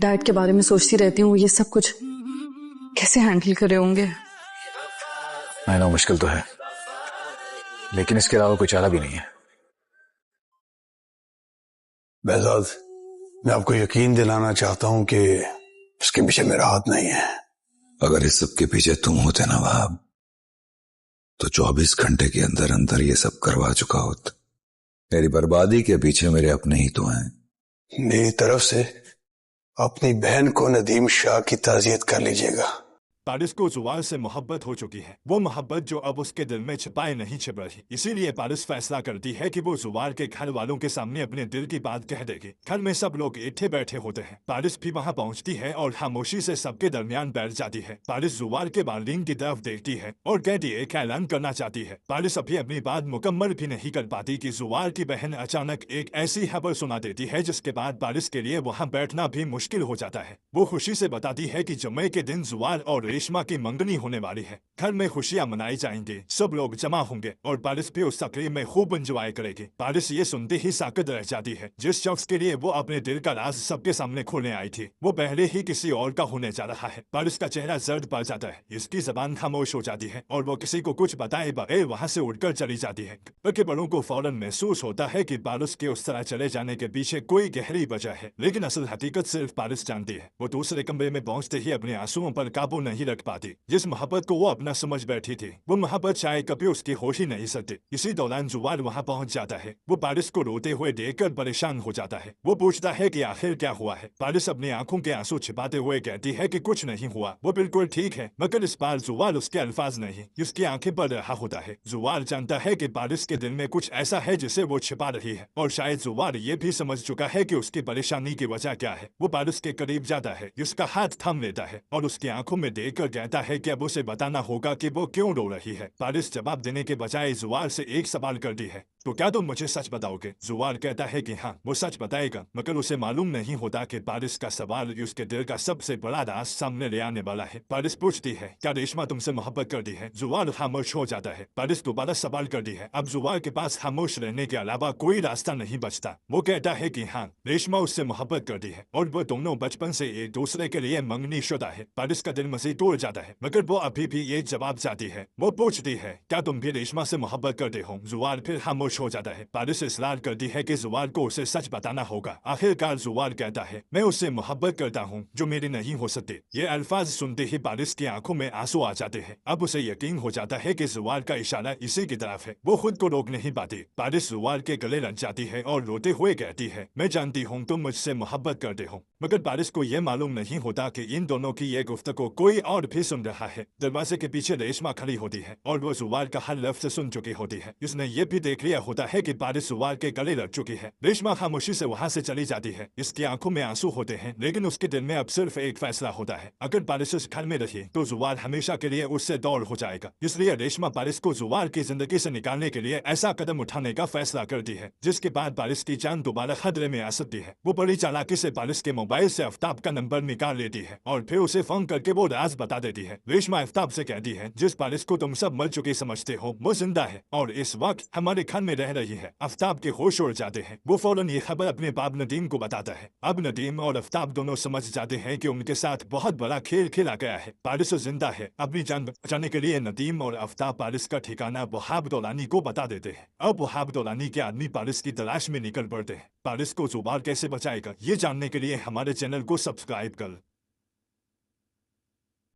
Dad के बारे में सोचती रहती हूँ, ये सब कुछ कैसे हैंडल करे होंगे। मैं ना मुश्किल तो है, लेकिन इसके अलावा कोई चारा भी नहीं है। बेहजाद, मैं आपको यकीन दिलाना चाहता हूं कि इसके पीछे मेरा हाथ नहीं है। अगर इस सब के पीछे तुम होते ना वहाब, तो 24 घंटे के अंदर अंदर ये सब करवा चुका होता। मेरी बर्बादी के पीछे मेरे अपने ही तो हैं। मेरी तरफ से अपनी बहन को नदीम शाह की ताज़ियत कर लीजिएगा। पारिस को जुवार से मोहब्बत हो चुकी है, वो मोहब्बत जो अब उसके दिल में छिपाए नहीं छिप रही। इसीलिए पारिस फैसला करती है कि वो जुवार के घर वालों के सामने अपने दिल की बात कह देगी। घर में सब लोग इकट्ठे बैठे होते हैं। पारिस भी वहां पहुंचती है और खामोशी से सबके दरमियान बैठ जाती है। पारिस जुवार के वालिदैन की तरफ देखती है और कहती है, एक ऐलान करना चाहती है। पारिस अभी अपनी बात मुकम्मल भी नहीं कर पाती कि जुवार की बहन अचानक एक ऐसी खबर सुना देती है जिसके बाद पारिस के लिए वहाँ बैठना भी मुश्किल हो जाता है। वो खुशी से बताती है कि जुम्मे के दिन जुवार और रेशमा की मंगनी होने वाली है। घर में खुशियां मनाई जाएंगी, सब लोग जमा होंगे और पारिस भी उस तकरीब में खूब एंजॉय करेगी। पारिस ये सुनते ही साकित रह जाती है। जिस शख्स के लिए वो अपने दिल का राज सबके सामने खोलने आई थी, वो पहले ही किसी और का होने जा रहा है। पारिस का चेहरा जर्द पड़ जाता है, इसकी जबान खामोश हो जाती है और वो किसी को कुछ बताए बगैर वहाँ से उठकर चली जाती है। बल्कि बड़ों को फौरन महसूस होता है कि पारिस के उस तरह चले जाने के पीछे कोई गहरी वजह है, लेकिन असल हकीकत सिर्फ पारिस जानती है। वो दूसरे कमरे में पहुंचते ही अपने आंसुओं पर काबू नहीं रख पाती। जिस मोहब्बत को वो अपना समझ बैठी थी, वो मोहब्बत शायद कभी उसकी होश ही नहीं सकती। इसी दौरान जुवार वहाँ पहुंच जाता है। वो पारिस को रोते हुए देखकर परेशान हो जाता है। वो पूछता है कि आखिर क्या हुआ है। पारिस अपनी आंखों के आंसू छिपाते हुए कहती है कि कुछ नहीं हुआ, वो बिल्कुल ठीक है। मगर इस बार जुवार उसके अल्फाज नहीं, उसकी आंखें पर रहा होता है। जुवार जानता है कि पारिस के दिल में कुछ ऐसा है जिसे वो छिपा रही है, और शायद जुवार ये भी समझ चुका है कि उसकी परेशानी की वजह क्या है। वो पारिस के करीब जाता है, उसका हाथ थाम लेता है और उसकी आंखों में देखकर कहता है कि अब उसे बताना होगा कि वो क्यों रो रही है। पारिस जवाब देने के बजाय जुवार से एक सवाल करती है, तो क्या तुम मुझे सच बताओगे? जुवार कहता है कि हाँ, वो सच बताएगा। मगर उसे मालूम नहीं होता कि पारिस का सवाल उसके दिल का सबसे बड़ा राज सामने ले आने वाला है। पारिस पूछती है, क्या रेशमा तुमसे मोहब्बत करती है? जुवार खामोश हो जाता है। पारिस दोबारा सवाल करती है। अब जुवार के पास खामोश रहने के अलावा कोई रास्ता नहीं बचता। वो कहता है कि हाँ, रेशमा उससे मोहब्बत करती है और वो दोनों बचपन से एक दूसरे के लिए मंगनी शुदा है। पारिस का दिल मजीद टूट जाता है, मगर वो अभी भी ये जवाब चाहती है। वो पूछती है, क्या तुम भी रेशमा से मोहब्बत करते हो? जुवार फिर खामोश हो जाता है। पारिस इसरार करती है कि जुवार को उसे सच बताना होगा। आखिरकार जुवार कहता है, मैं उससे मोहब्बत करता हूँ जो मेरी नहीं हो सकती। ये अल्फाज सुनते ही पारिस की आंखों में आंसू आ जाते हैं। अब उसे यकीन हो जाता है कि जुवार का इशारा इसी की तरफ है। वो खुद को रोक नहीं पाती। पारिस जुवार के गले लग जाती है और रोते हुए कहती है, मैं जानती हूँ तुम मुझसे मोहब्बत करते हो। मगर पारिस को यह मालूम नहीं होता कि इन दोनों की ये गुफ्तगू कोई और भी सुन रहा है। दरवाजे के पीछे रेशमा खड़ी होती है और वो जुवार का हर लफ्ज सुन चुकी होती है। उसने ये भी देख लिया होता है कि पारिस जुवार के गले लग चुकी है। रेशमा खामोशी से वहाँ से चली जाती है। इसकी आंखों में आंसू होते हैं, लेकिन उसके दिल में अब सिर्फ एक फैसला होता है, अगर पारिस उस घर में रही तो जुवार हमेशा के लिए उससे दूर हो जाएगा। इसलिए रेशमा पारिस को जुवार की जिंदगी से निकालने के लिए ऐसा कदम उठाने का फैसला करती है जिसके बाद पारिस की जान दोबारा खतरे में आ सकती है। वो बड़ी चालाकी से पारिस के मोबाइल से आफ्ताब का नंबर निकाल लेती है और फिर उसे फोन करके वो राज बता देती है। रेशमा आफ्ताब से कहती है, जिस पारिस को तुम सब मर चुके समझते हो वो जिंदा है और इस वक्त हमारे घर में रह रही है। आफ्ताब के होश उड़ जाते हैं। वो फौरन ये खबर अपने बाप नदीम को बताता है। अब नदीम और आफ्ताब दोनों समझ जाते हैं कि उनके साथ बहुत बड़ा खेल खेला गया है। पारिस जिंदा है। अपनी जान बचाने के लिए नदीम और आफ्ताब पारिस का ठिकाना वहाब दौलानी को बता देते हैं। अब वहाब दौलानी के आदमी पारिस की तलाश में निकल पड़ते हैं। पारिस को जुबार कैसे बचाएगा, ये जानने के लिए हमारे चैनल को सब्सक्राइब कर